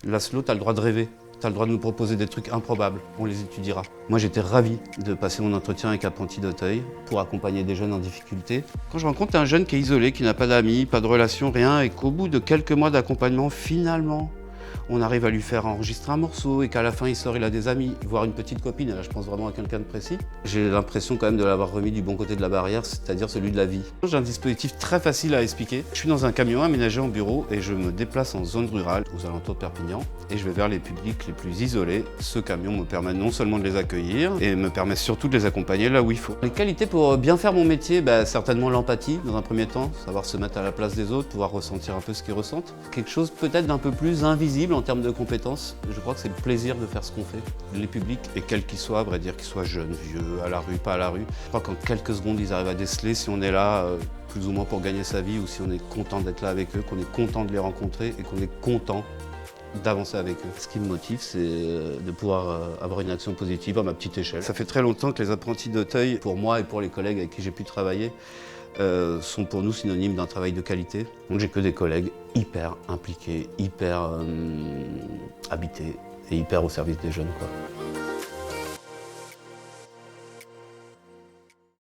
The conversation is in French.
Laszlo, tu as le droit de rêver. Tu as le droit de nous proposer des trucs improbables, on les étudiera. Moi j'étais ravi de passer mon entretien avec Apprentis d'Auteuil pour accompagner des jeunes en difficulté. Quand je rencontre un jeune qui est isolé, qui n'a pas d'amis, pas de relations, rien, et qu'au bout de quelques mois d'accompagnement, finalement, on arrive à lui faire enregistrer un morceau et qu'à la fin il sort, il a des amis, voire une petite copine, et là je pense vraiment à quelqu'un de précis. J'ai l'impression quand même de l'avoir remis du bon côté de la barrière, c'est-à-dire celui de la vie. J'ai un dispositif très facile à expliquer. Je suis dans un camion aménagé en bureau et je me déplace en zone rurale, aux alentours de Perpignan, et je vais vers les publics les plus isolés. Ce camion me permet non seulement de les accueillir, et me permet surtout de les accompagner là où il faut. Les qualités pour bien faire mon métier, certainement l'empathie dans un premier temps, savoir se mettre à la place des autres, pouvoir ressentir un peu ce qu'ils ressentent. Quelque chose peut-être d'un peu plus invisible en termes de compétences, je crois que c'est le plaisir de faire ce qu'on fait. Les publics, et quels qu'ils soient, à vrai dire qu'ils soient jeunes, vieux, à la rue, pas à la rue, je crois qu'en quelques secondes ils arrivent à déceler si on est là plus ou moins pour gagner sa vie ou si on est content d'être là avec eux, qu'on est content de les rencontrer et qu'on est content d'avancer avec eux. Ce qui me motive, c'est de pouvoir avoir une action positive à ma petite échelle. Ça fait très longtemps que les Apprentis d'Auteuil, pour moi et pour les collègues avec qui j'ai pu travailler, sont pour nous synonymes d'un travail de qualité. Donc j'ai que des collègues hyper impliqués, hyper habités et hyper au service des jeunes, quoi.